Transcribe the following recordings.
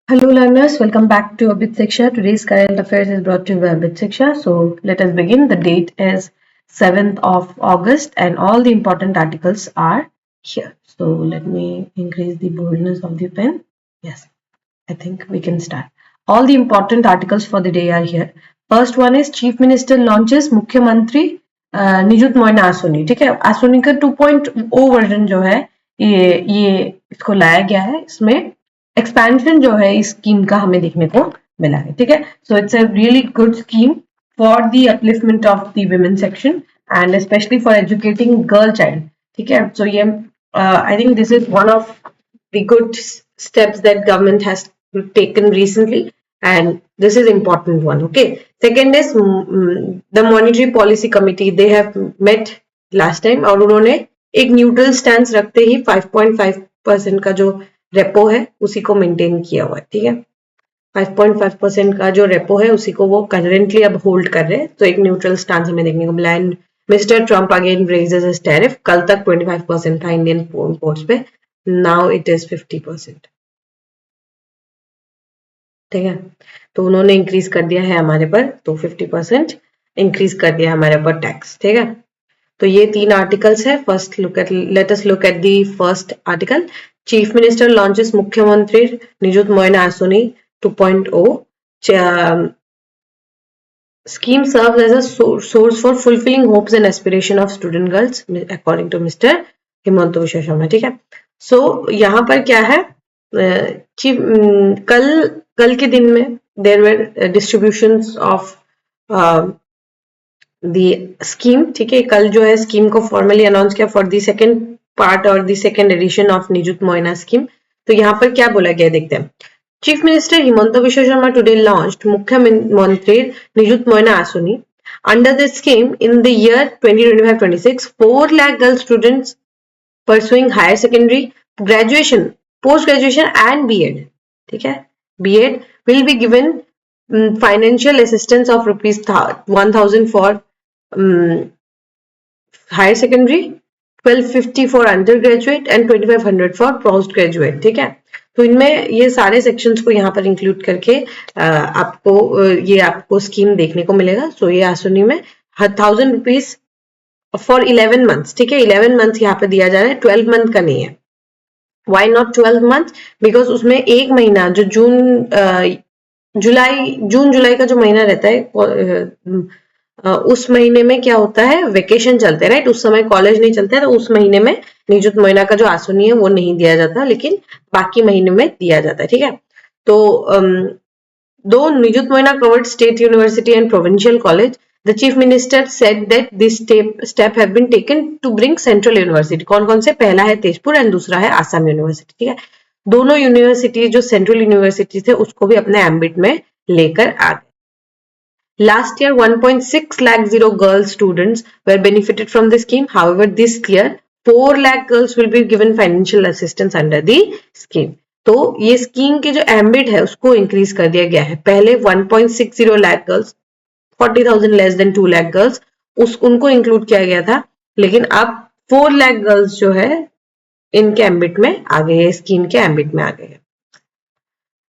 Hello learners, welcome back to Abit Shiksha. Today's current affairs is brought to you by Abit Shiksha. So let us begin. The date is 7th of August and all the important articles are here. So let me increase the boldness of the pen. Yes, I think we can start. All the important articles for the day are here. First one is Chief Minister launches मुख्यमंत्री Nijut Moina आसोनी. ठीक है, आसोनी का 2.0 version जो है ये इसको लाया गया है. इसमें एक्सपेंशन जो है इस स्कीम का हमें देखने को मिला है. ठीक है, so it's a really good scheme for the upliftment of the women section and specially for educating girl child. ठीक है, सो ये I think this is one of the good steps that government has taken recently, and this is important one. Okay, second is the monetary policy committee. They have met last time और उन्होंने एक neutral stance रखते ही 5.5% का जो repo है उसी को maintain किया हुआ है. ठीक है, 5.5% का जो रेपो है उसी को वो करेंटली अब होल्ड कर रहे हैं. तो एक न्यूट्रल स्टैंस हमें देखने को मिला. And mister Trump again raises his tariff. कल तक 25% था इंडियन इंपोर्ट्स पे, नाउ इट इज 50%. ठीक है, तो उन्होंने इंक्रीज कर दिया है हमारे पर, तो 50% इंक्रीज कर दिया हमारे पर टैक्स. ठीक है, तो ये तीन आर्टिकल्स है. First look at let us look at the first article. Chief minister launches मुख्यमंत्री Nijut Moina आसोनी 2.0. Scheme serves as a source for fulfilling hopes and aspiration of student girls, according to Mr. Himanta विश्व शर्मा. ठीक है, सो यहाँ पर क्या है, chief कल के दिन में there were distributions of the scheme. ठीक है, कल जो है स्कीम को फॉर्मली अनाउंस किया फॉर दी सेकेंड पार्ट और the second edition of Nijut Moina scheme. तो यहाँ पर क्या बोला गया देखते हैं. Chief Minister Himanta Biswa Sharma today launched Mukhyamantri Nijut Moina Asoni. Under the scheme, in the year 2025-26, 4 lakh girl students pursuing higher secondary, graduation, post-graduation and B.Ed. ठीक है, B.Ed will be given financial assistance of rupees 1,000 for higher secondary, 1,250 for undergraduate and 2,500 for postgraduate. ठीक है, तो इनमें ये सारे sections को यहाँ पर इंक्लूड करके आपको स्कीम देखने को मिलेगा. सो ये आसोनी में 1,000 रुपीज फॉर 11 मंथ्स. ठीक है, 11 मंथ यहाँ पे दिया जा रहा है, 12 मंथ का नहीं है. Why not 12 month? बिकॉज उसमें एक महीना जो जून जुलाई का जो महीना रहता है उस महीने में क्या होता है, वेकेशन चलते हैं, राइट. उस समय कॉलेज नहीं चलते, तो उस महीने में निजुत मोइना का जो आसोनी है वो नहीं दिया जाता, लेकिन बाकी महीने में दिया जाता है. ठीक है, तो दो Nijut Moina covered state university and provincial college, the chief minister said that this step have been taken to bring central university. कौन कौन से? पहला है तेजपुर एंड दूसरा है आसाम यूनिवर्सिटी. ठीक है, दोनों यूनिवर्सिटी जो सेंट्रल यूनिवर्सिटी थे उसको भी अपने एम्बिट में लेकर आ गए. Last year, 1.6 lakh girl students were benefited from the scheme. However, this year, 4 lakh girls will be given financial assistance under the scheme. तो ये स्कीम के जो एम्बिट है उसको इंक्रीज कर दिया गया है. पहले 1.60 lakh girls, 40,000 less than 2 lakh girls, उनको इंक्लूड किया गया था, लेकिन अब 4 लाख गर्ल्स जो है इनके एम्बिट में आ गए हैं, स्कीम के एम्बिट में आ गए हैं.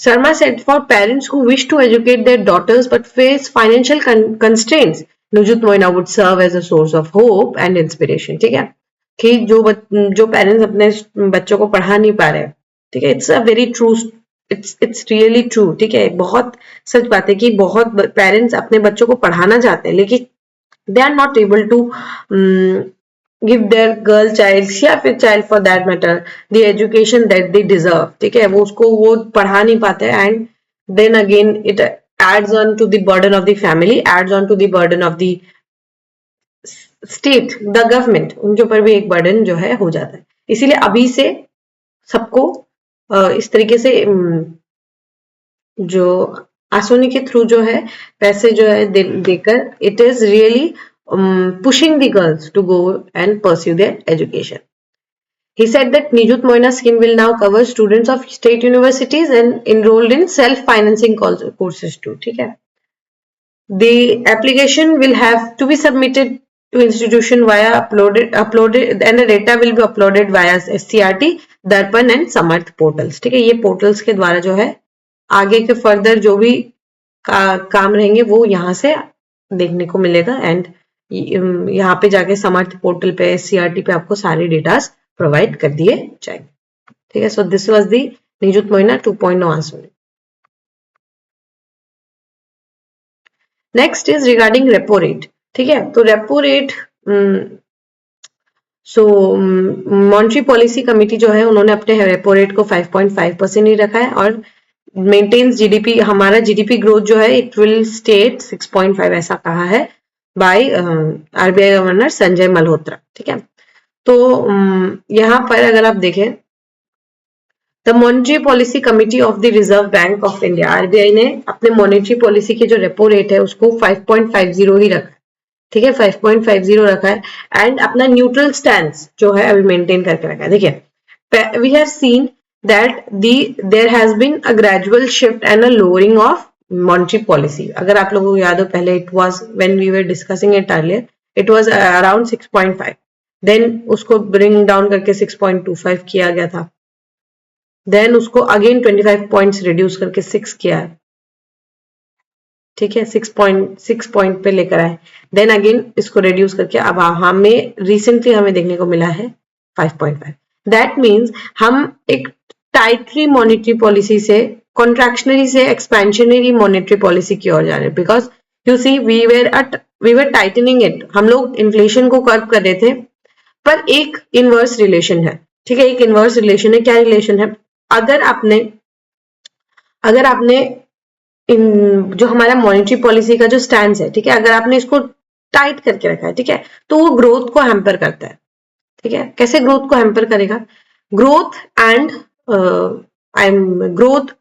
Sharma said for parents who wish to educate their daughters but face financial constraints, Nijut Moina would serve as a source of hope and inspiration. ठीक है, कि जो पेरेंट्स अपने बच्चों को पढ़ा नहीं पा रहे, ठीक है, it's a very true, it's really true. ठीक है, बहुत सच बात है कि बहुत पेरेंट्स अपने बच्चों को पढ़ाना चाहते हैं, लेकिन they are not able to give their girl child या फिर child for that matter the education that they deserve. ठीक है, वो उसको वो पढ़ा नहीं पाते, and then again it adds on to the burden of the family, adds on to the burden of the state, the government. उनके ऊपर भी एक burden जो है हो जाता है. इसीलिए अभी से सबको इस तरीके से जो आसोनी के थ्रू जो है पैसे जो है देकर, it is really pushing the girls to go and pursue their education. He said that Nijut Moina scheme will now cover students of state universities and enrolled in self-financing courses too. ठीक है, the application will have to be submitted to institution via uploaded and the data will be uploaded via SCRT, Darpan and Samarth portals. ठीक है, ये portals के द्वारा जो है आगे के फर्दर जो भी काम रहेंगे वो यहाँ से देखने को मिलेगा एंड यहाँ पे जाके समर्थ पोर्टल पे SCRT पे आपको सारे डेटास प्रोवाइड कर दिए जाएंगे। ठीक है, so this was the Nijut Moina 2.0 answer. Next is regarding repo rate. ठीक है, तो repo rate monetary policy committee जो है उन्होंने अपने रेपो रेट को 5.5% ही रखा है और मेंटेन्स जीडीपी, हमारा जीडीपी ग्रोथ जो है इट विल स्टे 6.5 ऐसा कहा है by RBI governor Sanjay Malhotra. ठीक है, तो यहाँ पर अगर आप देखें the monetary policy committee of the Reserve Bank of India, RBI ने अपने मॉनेटरी पॉलिसी की जो रेपो रेट है उसको 5.50 ही रखा है। ठीक है, 5.50 रखा है एंड अपना न्यूट्रल स्टैंस जो है अभी मेंटेन करके रखा है। देखिए we have seen that there has been a gradual shift and a lowering of monetary policy. अगर आप लोगों को याद हो पहले it was when we were discussing it earlier it was around 6.5, then उसको ब्रिंग डाउन करके 6.25 किया गया था, देन उसको अगेन 25 पॉइंट्स रिड्यूस करके 6 किया है। ठीक है, 6 पॉइंट पे लेकर आए, देन अगेन इसको रिड्यूस करके अब हमें रिसेंटली हमें देखने को मिला है 5.5। दैट मीन्स हम एक टाइटली मॉनेटरी पॉलिसी से कॉन्ट्रैक्शनरी से एक्सपेंशनरी मॉनेटरी पॉलिसी की ओर जा रहे हैं, because you see we were tightening it, हम लोग इन्फ्लेशन को कर्व कर रहे थे, पर एक इनवर्स रिलेशन है। ठीक है, एक इनवर्स रिलेशन है। क्या रिलेशन है? अगर आपने जो हमारा मॉनेटरी पॉलिसी का जो स्टैंड है, ठीक है, अगर आपने इसको टाइट करके रखा है, ठीक है, तो वो ग्रोथ को हैम्पर करता है। ठीक है, कैसे ग्रोथ को हैम्पर करेगा? ग्रोथ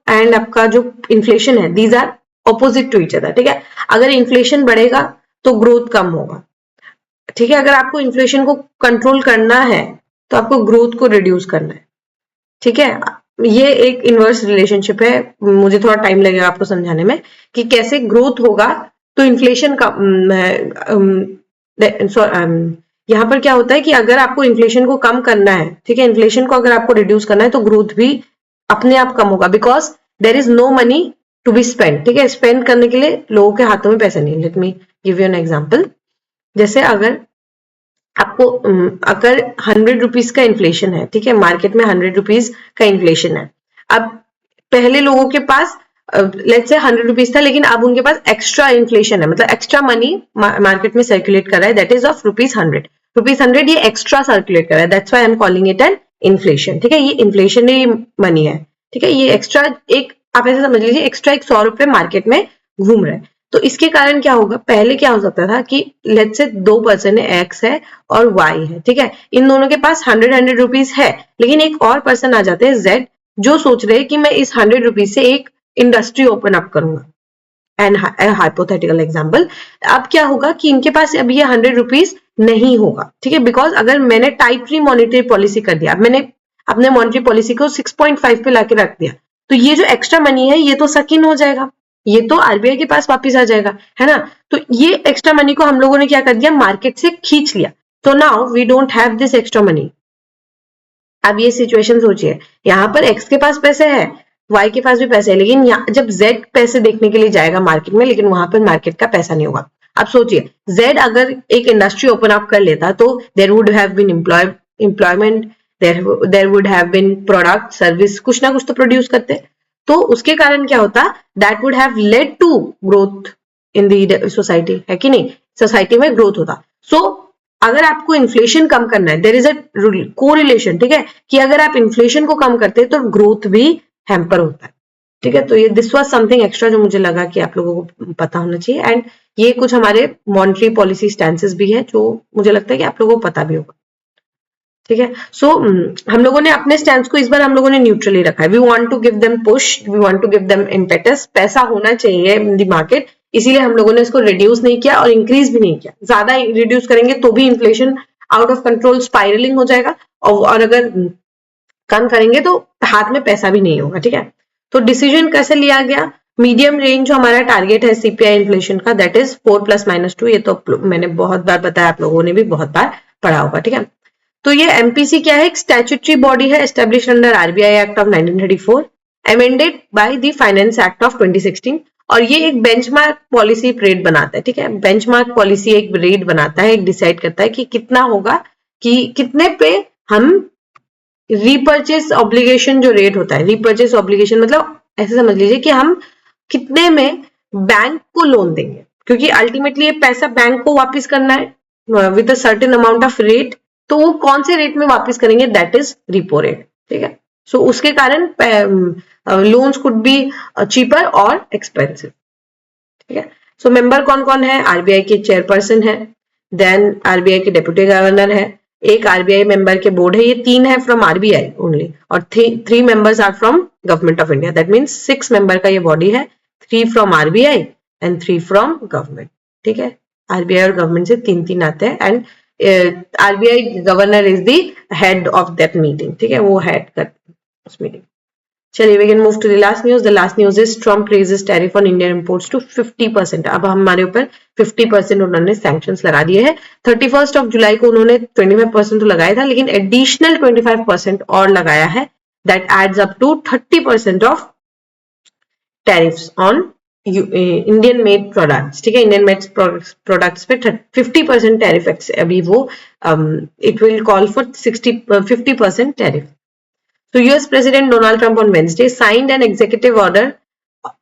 एंड आपका जो इन्फ्लेशन है, these are opposite to each other. ठीक है, अगर इन्फ्लेशन बढ़ेगा तो ग्रोथ कम होगा। ठीक है, अगर आपको इन्फ्लेशन को कंट्रोल करना है तो आपको ग्रोथ को रिड्यूस करना है। ठीक है, ये एक इनवर्स रिलेशनशिप है। मुझे थोड़ा टाइम लगेगा आपको समझाने में कि कैसे ग्रोथ होगा तो इन्फ्लेशन का यहाँ पर क्या होता है कि अगर आपको इन्फ्लेशन को कम करना है, ठीक है, इन्फ्लेशन को अगर आपको रिड्यूस करना है तो ग्रोथ भी अपने आप कम होगा, because there is no money to be spend. ठीक है, स्पेंड करने के लिए लोगों के हाथों में पैसा नहीं है। Let me give you an example. जैसे अगर आपको अगर 100 रुपीज का इन्फ्लेशन है, ठीक है, मार्केट में 100 रुपीज का इन्फ्लेशन है, अब पहले लोगों के पास लेट्स से 100 रुपीज था, लेकिन अब उनके पास एक्स्ट्रा इन्फ्लेशन है, मतलब एक्स्ट्रा मनी मार्केट में सर्कुलेट कर रहा है, दैट इज ऑफ ₹100 ये एक्स्ट्रा सर्कुलेट कर रहा है, that's why I am calling it an inflation. ठीक है, ये इन्फ्लेशनरी मनी है। ठीक है, ये एक्स्ट्रा एक आप ऐसे समझ लीजिए एक्स्ट्रा एक 100 रुपए मार्केट में घूम रहा है। तो इसके कारण क्या होगा, पहले क्या हो सकता था कि लेट्स से 2 पर्सन है, एक्स है और वाई है। ठीक है, इन दोनों के पास 100 रुपीज है, लेकिन एक और पर्सन आ जाते हैं जेड, जो सोच रहे हैं कि मैं इस 100 रुपीज से एक इंडस्ट्री ओपन अप करूंगा। एंड हाइपोथेटिकल एग्जाम्पल, अब क्या होगा कि इनके पास अब ये 100 रुपीज नहीं होगा। ठीक है, बिकॉज अगर मैंने टाइटली मॉनेटरी पॉलिसी कर दिया, मैंने अपने मॉनेटरी पॉलिसी को 6.5 पे लाके रख दिया, तो ये जो एक्स्ट्रा मनी है ये तो सक इन हो जाएगा, ये तो आरबीआई के पास वापस आ जाएगा, है ना। तो ये एक्स्ट्रा मनी को हम लोगों ने क्या कर दिया, मार्केट से खींच लिया। तो now we don't have this extra money. अब ये सिचुएशन सोचिए, यहाँ पर एक्स के पास पैसे है, वाई के पास भी पैसे है, लेकिन जब जेड पैसे देखने के लिए जाएगा मार्केट में, लेकिन वहां पर मार्केट का पैसा नहीं होगा। अब सोचिए, जेड अगर एक इंडस्ट्री ओपन अप कर लेता तो there would have been employment, there would have been product service, कुछ ना कुछ तो प्रोड्यूस करते। तो उसके कारण क्या होता, that would have led to growth in the society, है कि नहीं, सोसाइटी में ग्रोथ होता। सो अगर आपको इन्फ्लेशन कम करना है, देयर इज अ कोरिलेशन, ठीक है, कि अगर आप इन्फ्लेशन को कम करते हैं तो ग्रोथ भी हैम्पर होता है। ठीक है, तो ये दिस वाज समथिंग एक्स्ट्रा जो मुझे लगा कि आप लोगों को पता होना चाहिए। एंड ये कुछ हमारे मॉनेटरी पॉलिसी स्टैंसेस भी है जो मुझे लगता है कि आप लोगों को पता भी होगा। ठीक है, सो हम लोगों ने अपने स्टैंड को इस बार हम लोगों ने न्यूट्रली रखा है। We want to give them push, we want to give them impetus, पैसा होना चाहिए इन द मार्केट, इसीलिए हम लोगों ने इसको रिड्यूस नहीं किया और इंक्रीज भी नहीं किया। ज्यादा रिड्यूस करेंगे तो भी inflation out of control spiralling हो जाएगा, और अगर कम करेंगे तो हाथ में पैसा भी नहीं होगा। ठीक है, तो डिसीजन कैसे लिया गया, मीडियम रेंज जो हमारा टारगेट है सीपीआई इन्फ्लेशन का, दैट इज 4 + -2। ये तो मैंने बहुत बार बताया, आप लोगों ने भी बहुत बार पढ़ा होगा। ठीक है, तो ये एमपीसी क्या है, एक स्टैट्यूटरी बॉडी है establish under RBI act of 1934 amended by the Finance Act of 2016। और ये एक बेंचमार्क पॉलिसी रेट बनाता है, ठीक है। बेंचमार्क पॉलिसी एक रेट बनाता है, एक डिसाइड करता है कि कितना होगा, कि कितने पे हम रीपर्चेस ऑब्लिगेशन जो रेट होता है, रीपर्चेस ऑब्लिगेशन मतलब ऐसे समझ लीजिए कि हम कितने में बैंक को लोन देंगे, क्योंकि अल्टीमेटली ये पैसा बैंक को वापस करना है with a certain amount of rate. तो वो कौन से रेट में वापस करेंगे, दैट इज रिपो रेट, ठीक है। सो उसके कारण लोन्स कुड बी चीपर और एक्सपेंसिव, ठीक है। सो मेंबर कौन कौन है, आरबीआई के चेयरपर्सन है, देन आरबीआई के डेप्यूटी गवर्नर है, एक आरबीआई मेंबर के बोर्ड है, ये 3 है फ्रॉम आरबीआई ओनली, और 3 members are from government of India, that means 6 member का ये बॉडी है, 3 from RBI and 3 from government, ठीक है। आरबीआई और गवर्नमेंट से 3 आते हैं, and RBI governor is the head of that meeting, ठीक है, वो हेड करते हैं उस मीटिंग। चलिए we can move to the last news. The last news is Trump raises tariff on Indian imports to 50%। अब हमारे ऊपर 50% उन्होंने sanctions लगा दिए हैं। 31 जुलाई को उन्होंने 25% तो लगाया था, लेकिन एडिशनल 25% और लगाया है, that adds up to 30% of tariffs on Indian made products, ठीक है। इंडियन मेड प्रोडक्ट्स पे 50% टैरिफ अभी वो it will call for 50% tariff. So US President Donald Trump on Wednesday signed an executive order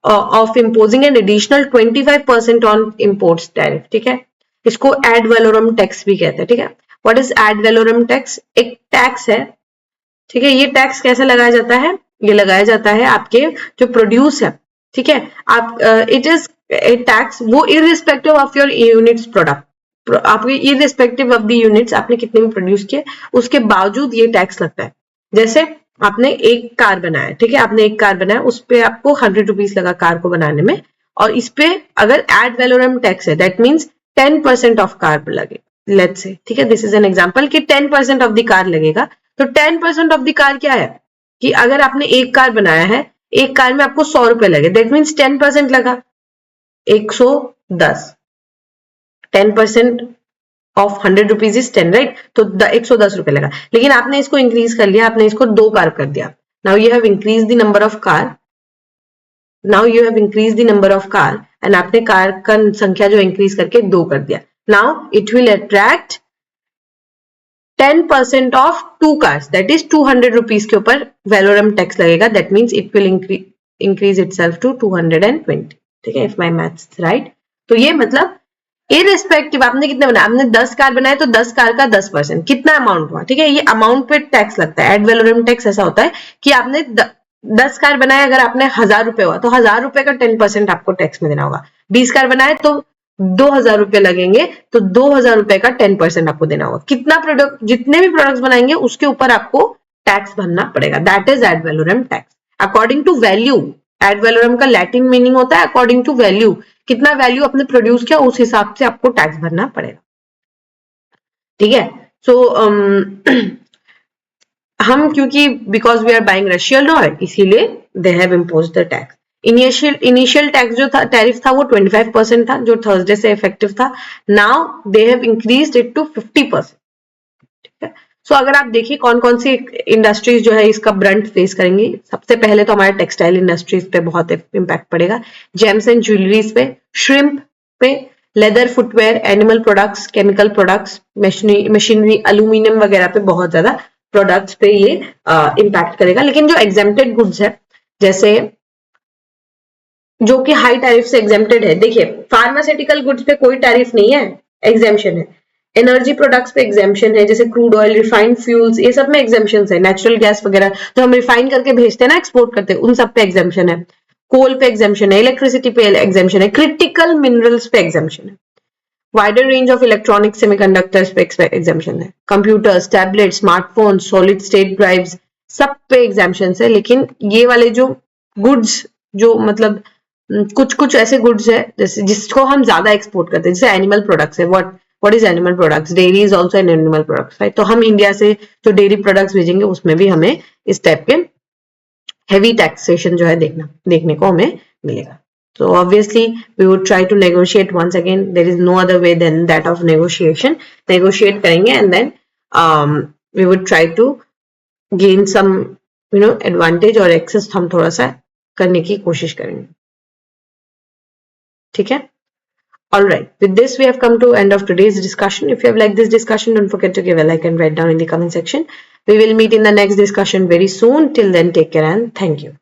of imposing an additional 25% on imports tariff, ठीक है। इसको ad valorem tax भी कहते हैं, ठीक है। What is ad valorem tax? एक tax है, ठीक है। ये टैक्स कैसे लगाया जाता है, ये लगाया जाता है आपके जो प्रोड्यूस है, ठीक है। आप इट इज ए टैक्स, वो irrespective of your units product, आपके इररिस्पेक्टिव ऑफ द यूनिट्स आपने कितने भी प्रोड्यूस किए, उसके बावजूद ये टैक्स लगता है। जैसे आपने एक कार बनाया, ठीक है, आपने एक कार बनाया, उस पे आपको 100 रुपीज लगा कार को बनाने में, और इस पे अगर एड वैलोरम टैक्स है, दैट मीन्स 10% ऑफ कार लगे, लेट्स से, ठीक है, दिस इज एन एग्जांपल कि 10% ऑफ द कार लगेगा। तो 10% ऑफ द कार क्या है, कि अगर आपने एक कार बनाया है, एक कार में आपको 100 रुपए लगे, दैट मीन्स 10% लगा 110, 10% ऑफ 100 रुपीज इज 10, राइट। तो 110 रुपए लगा, लेकिन आपने इसको इंक्रीज कर लिया, आपने इसको 2 कार कर दिया। Now you have increase the number of car, now you have increase the number of car, and आपने कार का संख्या जो इंक्रीज करके 2 कर दिया। Now it will attract 10% of 2 cars, that is 200 rupees के ऊपर वैलोरम टैक्स लगेगा, that means it will increase itself to 220, ठीक है, इफ माय मैथ्स राइट। तो ये मतलब इररिस्पेक्टिव आपने कितने बनाए, आपने 10 कार बनाए तो 10 कार का 10%, कितना अमाउंट हुआ, ठीक है। ये अमाउंट पे टैक्स लगता है। एड वैलोरम टैक्स ऐसा होता है कि आपने 10 कार बनाए, अगर आपने 1000 रुपए हुआ तो 1000 रुपए का 10% आपको टैक्स में देना होगा। 20 कार बनाए तो 2000 रुपए लगेंगे, तो 2000 रुपए का 10% आपको देना होगा। कितना प्रोडक्ट, जितने भी प्रोडक्ट्स बनाएंगे उसके ऊपर आपको टैक्स भरना पड़ेगा, that is ad valorem tax according to value. Ad valorem का लैटिन मीनिंग होता है अकॉर्डिंग टू वैल्यू, कितना वैल्यू आपने प्रोड्यूस किया उस हिसाब से आपको टैक्स भरना पड़ेगा, ठीक है। सो हम क्योंकि because we are buying Russian oil, इसीलिए they have imposed the tax. Initial tax जो था, टैरिफ था, वो 25% था, जो थर्सडे से इफेक्टिव था। Now they have increased it to 50%, ठीक है। सो अगर आप देखिए कौन कौन सी इंडस्ट्रीज जो है इसका ब्रंट फेस करेंगी, सबसे पहले तो हमारे टेक्सटाइल इंडस्ट्रीज पे बहुत इम्पैक्ट पड़ेगा, जेम्स एंड ज्वेलरीज पे, श्रिम्प पे, leather, footwear, animal products, chemical products, machinery, aluminium वगैरह पे बहुत ज्यादा प्रोडक्ट्स पे ये इम्पैक्ट करेगा। लेकिन जो एग्जेम्प्टेड गुड्स है, जैसे जो कि हाई टैरिफ से एग्जेम्प्टेड है, देखिए फार्मास्यूटिकल गुड्स पे कोई टैरिफ नहीं है, एग्जेम्पशन है। एनर्जी प्रोडक्ट्स पे एग्जेम्पशन है, जैसे क्रूड ऑयल, रिफाइंड फ्यूल्स, ये सब में एग्जेम्पशन है। नेचुरल गैस वगैरह जो हम रिफाइन करके भेजते हैं ना, एक्सपोर्ट करते हैं, उन सब पे एग्जेम्पशन है। कोल पे एग्जेम्पशन है, इलेक्ट्रिसिटी पे एग्जेम्पशन है, क्रिटिकल मिनरल्स पे एग्जेम्पशन है, wider range of electronic semiconductors पे एग्जेम्पशन है, computers, tablet, smartphone, solid state drives, सब पे एग्जेम्पशन है। लेकिन ये वाले जो गुड्स, जो मतलब कुछ कुछ ऐसे गुड्स है जैसे जिसको हम ज्यादा एक्सपोर्ट करते हैं, जैसे एनिमल प्रोडक्ट्स है। What is animal products? Dairy is also an animal products, right. तो हम इंडिया से जो डेयरी प्रोडक्ट्स भेजेंगे उसमें भी हमें इस टाइप के हेवी टैक्सेशन जो है देखने को हमें मिलेगा। So obviously we would try to negotiate once again. There is no other way than that of negotiation. Negotiate करेंगे and then we would try to gain some advantage और access हम थोड़ा सा करने की कोशिश करेंगे। ठीक है, all right, with this we have come to end of today's discussion. If you have liked this discussion, don't forget to give a like and write down in the comment section. We will meet in the next discussion very soon. Till then, take care and thank you.